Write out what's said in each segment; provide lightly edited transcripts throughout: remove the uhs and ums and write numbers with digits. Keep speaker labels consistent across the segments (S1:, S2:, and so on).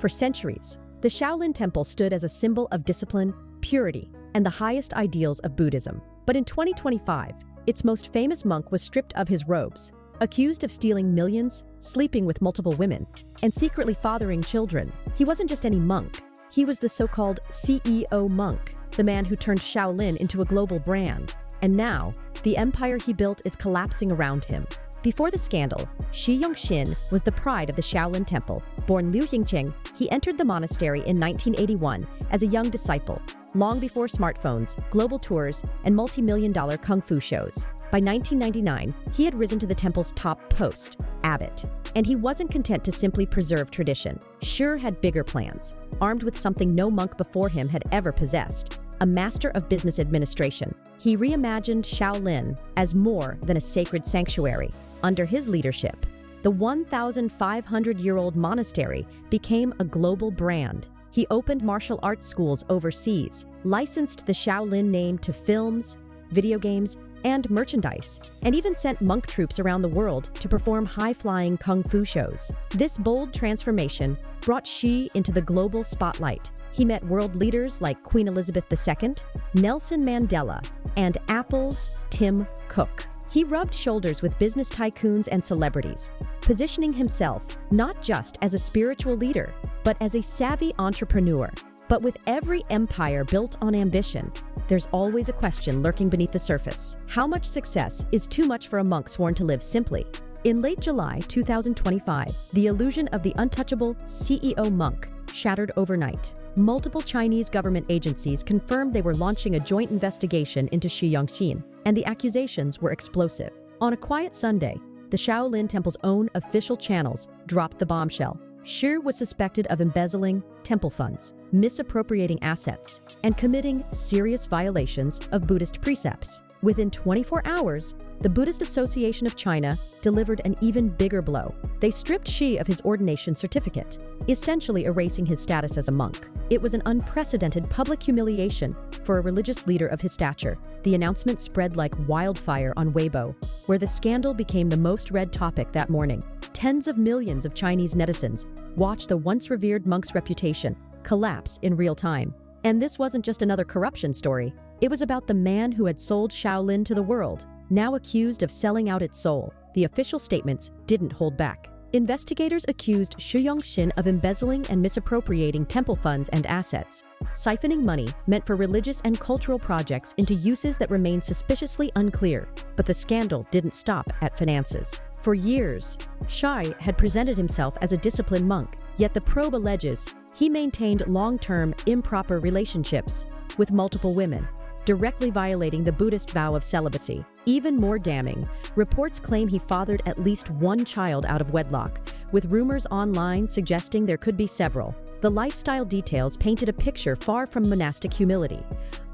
S1: For centuries, the Shaolin Temple stood as a symbol of discipline, purity, and the highest ideals of Buddhism. But in 2025, its most famous monk was stripped of his robes, accused of stealing millions, sleeping with multiple women, and secretly fathering children. He wasn't just any monk. He was the so-called CEO monk, the man who turned Shaolin into a global brand. And now, the empire he built is collapsing around him. Before the scandal, Shi Yongxin was the pride of the Shaolin Temple. Born Liu Yingqing, he entered the monastery in 1981 as a young disciple, long before smartphones, global tours, and multi-million-dollar kung fu shows. By 1999, he had risen to the temple's top post, abbot. And he wasn't content to simply preserve tradition. Shi had bigger plans, armed with something no monk before him had ever possessed: a master of business administration. He reimagined Shaolin as more than a sacred sanctuary. Under his leadership, the 1,500-year-old monastery became a global brand. He opened martial arts schools overseas, licensed the Shaolin name to films, video games, and merchandise, and even sent monk troops around the world to perform high-flying kung fu shows. This bold transformation brought Shi into the global spotlight. He met world leaders like Queen Elizabeth II, Nelson Mandela, and Apple's Tim Cook. He rubbed shoulders with business tycoons and celebrities, positioning himself not just as a spiritual leader, but as a savvy entrepreneur. But with every empire built on ambition, there's always a question lurking beneath the surface. How much success is too much for a monk sworn to live simply? In late July 2025, the illusion of the untouchable CEO monk shattered overnight. Multiple Chinese government agencies confirmed they were launching a joint investigation into Shi Yongxin, and the accusations were explosive. On a quiet Sunday, the Shaolin Temple's own official channels dropped the bombshell. Shi was suspected of embezzling temple funds, misappropriating assets, and committing serious violations of Buddhist precepts. Within 24 hours, the Buddhist Association of China delivered an even bigger blow. They stripped Shi of his ordination certificate, essentially erasing his status as a monk. It was an unprecedented public humiliation for a religious leader of his stature. The announcement spread like wildfire on Weibo, where the scandal became the most read topic that morning. Tens of millions of Chinese netizens watched the once revered monk's reputation collapse in real time. And this wasn't just another corruption story. It was about the man who had sold Shaolin to the world, now accused of selling out its soul. The official statements didn't hold back. Investigators accused Shi Yongxin of embezzling and misappropriating temple funds and assets, siphoning money meant for religious and cultural projects into uses that remained suspiciously unclear. But the scandal didn't stop at finances. For years, Shi had presented himself as a disciplined monk, yet the probe alleges he maintained long-term improper relationships with multiple women, directly violating the Buddhist vow of celibacy. Even more damning, reports claim he fathered at least one child out of wedlock, with rumors online suggesting there could be several. The lifestyle details painted a picture far from monastic humility: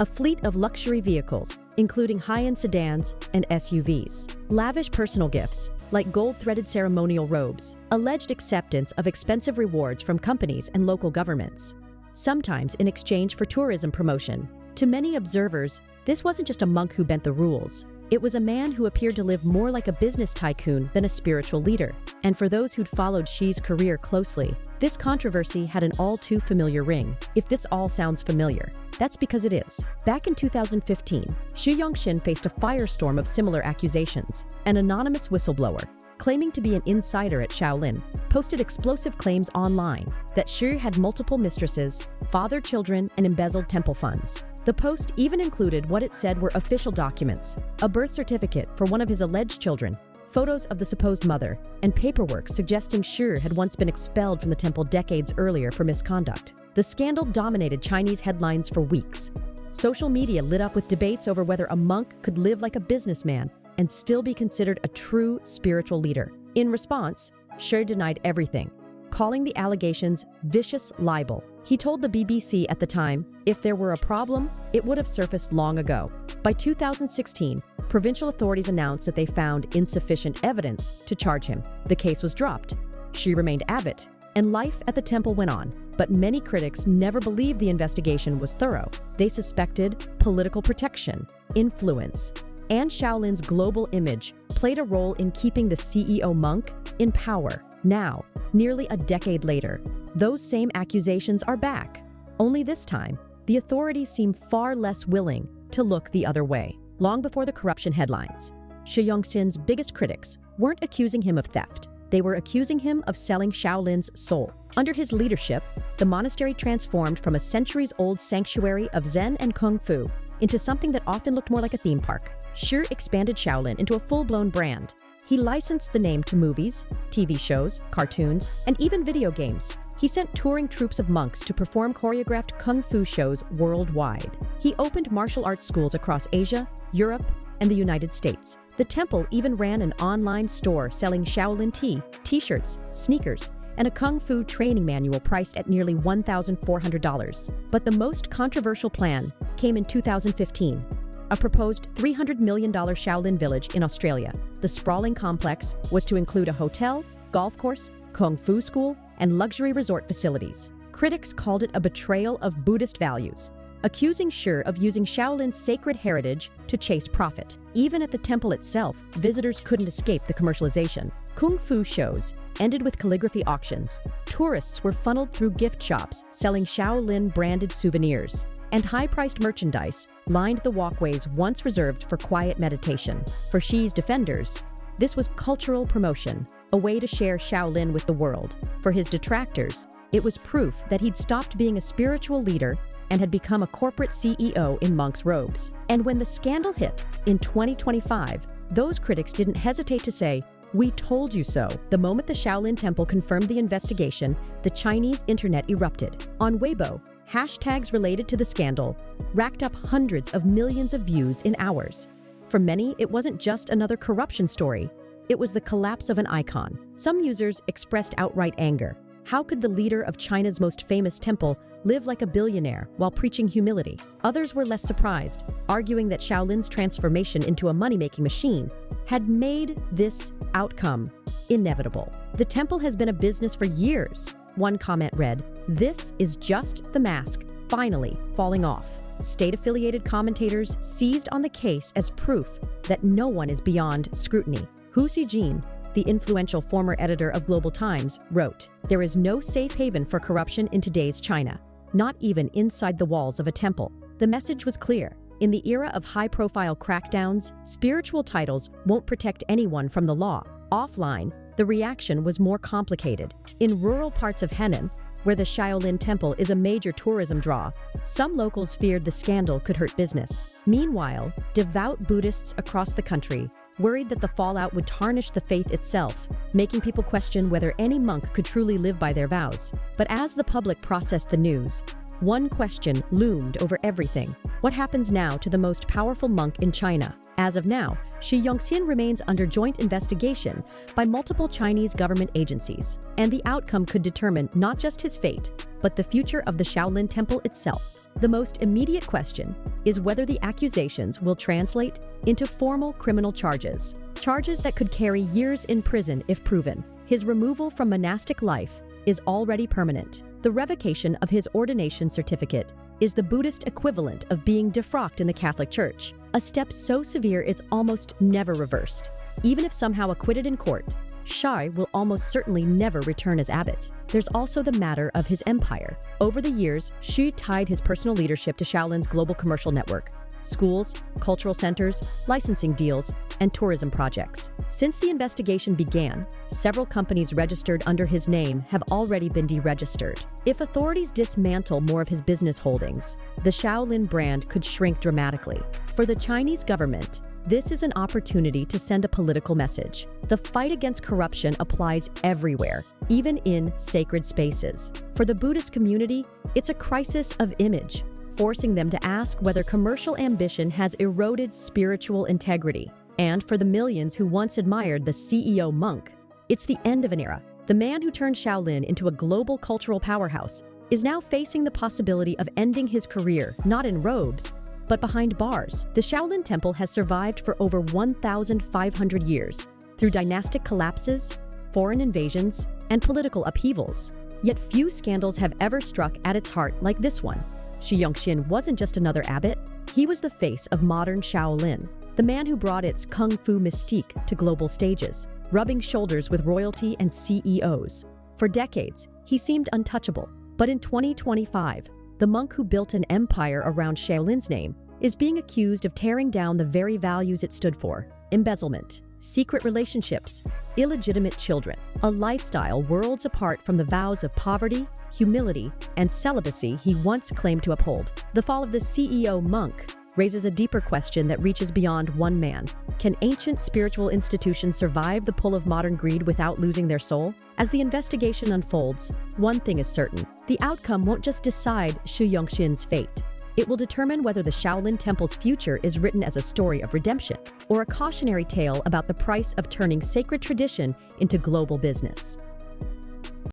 S1: a fleet of luxury vehicles, including high-end sedans and SUVs, lavish personal gifts, like gold-threaded ceremonial robes, alleged acceptance of expensive rewards from companies and local governments, sometimes in exchange for tourism promotion. To many observers, this wasn't just a monk who bent the rules. It was a man who appeared to live more like a business tycoon than a spiritual leader. And for those who'd followed Shi's career closely, this controversy had an all-too-familiar ring. If this all sounds familiar, that's because it is. Back in 2015, Shi Yongxin faced a firestorm of similar accusations. An anonymous whistleblower, claiming to be an insider at Shaolin, posted explosive claims online that Shi had multiple mistresses, fathered children, and embezzled temple funds. The post even included what it said were official documents: a birth certificate for one of his alleged children, photos of the supposed mother, and paperwork suggesting Shi had once been expelled from the temple decades earlier for misconduct. The scandal dominated Chinese headlines for weeks. Social media lit up with debates over whether a monk could live like a businessman and still be considered a true spiritual leader. In response, Shi denied everything, calling the allegations vicious libel. He told the BBC at the time, if there were a problem, it would have surfaced long ago. By 2016, provincial authorities announced that they found insufficient evidence to charge him. The case was dropped. Shi remained abbot, and life at the temple went on. But many critics never believed the investigation was thorough. They suspected political protection, influence, and Shaolin's global image played a role in keeping the CEO monk in power. Now, nearly a decade later, those same accusations are back. Only this time, the authorities seem far less willing to look the other way. Long before the corruption headlines, Shi Yongxin's biggest critics weren't accusing him of theft. They were accusing him of selling Shaolin's soul. Under his leadership, the monastery transformed from a centuries-old sanctuary of Zen and Kung Fu into something that often looked more like a theme park. Shi expanded Shaolin into a full-blown brand. He licensed the name to movies, TV shows, cartoons, and even video games. He sent touring troops of monks to perform choreographed kung fu shows worldwide. He opened martial arts schools across Asia, Europe, and the United States. The temple even ran an online store selling Shaolin tea, t-shirts, sneakers, and a kung fu training manual priced at nearly $1,400. But the most controversial plan came in 2015. A proposed $300 million Shaolin village in Australia. The sprawling complex was to include a hotel, golf course, kung fu school, and luxury resort facilities. Critics called it a betrayal of Buddhist values, accusing Shi of using Shaolin's sacred heritage to chase profit. Even at the temple itself, visitors couldn't escape the commercialization. Kung fu shows ended with calligraphy auctions. Tourists were funneled through gift shops selling Shaolin-branded souvenirs, and high-priced merchandise lined the walkways once reserved for quiet meditation. For Shi's defenders, this was cultural promotion, a way to share Shaolin with the world. For his detractors, it was proof that he'd stopped being a spiritual leader and had become a corporate CEO in monk's robes. And when the scandal hit in 2025, those critics didn't hesitate to say, "We told you so." The moment the Shaolin Temple confirmed the investigation, the Chinese internet erupted. On Weibo, hashtags related to the scandal racked up hundreds of millions of views in hours. For many, it wasn't just another corruption story. It was the collapse of an icon. Some users expressed outright anger. How could the leader of China's most famous temple live like a billionaire while preaching humility? Others were less surprised, arguing that Shaolin's transformation into a money-making machine had made this outcome inevitable. The temple has been a business for years. One comment read, "This is just the mask finally falling off." State-affiliated commentators seized on the case as proof that no one is beyond scrutiny. Hu Xijin, the influential former editor of Global Times, wrote, "There is no safe haven for corruption in today's China, not even inside the walls of a temple." The message was clear. In the era of high-profile crackdowns, spiritual titles won't protect anyone from the law. Offline, the reaction was more complicated. In rural parts of Henan, where the Shaolin Temple is a major tourism draw, some locals feared the scandal could hurt business. Meanwhile, devout Buddhists across the country worried that the fallout would tarnish the faith itself, making people question whether any monk could truly live by their vows. But as the public processed the news, one question loomed over everything. What happens now to the most powerful monk in China? As of now, Shi Yongxin remains under joint investigation by multiple Chinese government agencies, and the outcome could determine not just his fate, but the future of the Shaolin Temple itself. The most immediate question is whether the accusations will translate into formal criminal charges, charges that could carry years in prison if proven. His removal from monastic life is already permanent. The revocation of his ordination certificate is the Buddhist equivalent of being defrocked in the Catholic Church, a step so severe it's almost never reversed. Even if somehow acquitted in court, Shi will almost certainly never return as abbot. There's also the matter of his empire. Over the years, Shi tied his personal leadership to Shaolin's global commercial network, schools, cultural centers, licensing deals, and tourism projects. Since the investigation began, several companies registered under his name have already been deregistered. If authorities dismantle more of his business holdings, the Shaolin brand could shrink dramatically. For the Chinese government, this is an opportunity to send a political message. The fight against corruption applies everywhere, even in sacred spaces. For the Buddhist community, it's a crisis of image, forcing them to ask whether commercial ambition has eroded spiritual integrity. And for the millions who once admired the CEO monk, it's the end of an era. The man who turned Shaolin into a global cultural powerhouse is now facing the possibility of ending his career, not in robes, but behind bars. The Shaolin Temple has survived for over 1,500 years through dynastic collapses, foreign invasions, and political upheavals. Yet few scandals have ever struck at its heart like this one. Shi Yongxin wasn't just another abbot, he was the face of modern Shaolin, the man who brought its kung fu mystique to global stages. rubbing shoulders with royalty and CEOs. For decades, he seemed untouchable. But in 2025, the monk who built an empire around Shaolin's name is being accused of tearing down the very values it stood for: embezzlement, secret relationships, illegitimate children, a lifestyle worlds apart from the vows of poverty, humility, and celibacy he once claimed to uphold. The fall of the CEO monk raises a deeper question that reaches beyond one man. Can ancient spiritual institutions survive the pull of modern greed without losing their soul? As the investigation unfolds, one thing is certain: the outcome won't just decide Shi Yongxin's fate. It will determine whether the Shaolin Temple's future is written as a story of redemption or a cautionary tale about the price of turning sacred tradition into global business.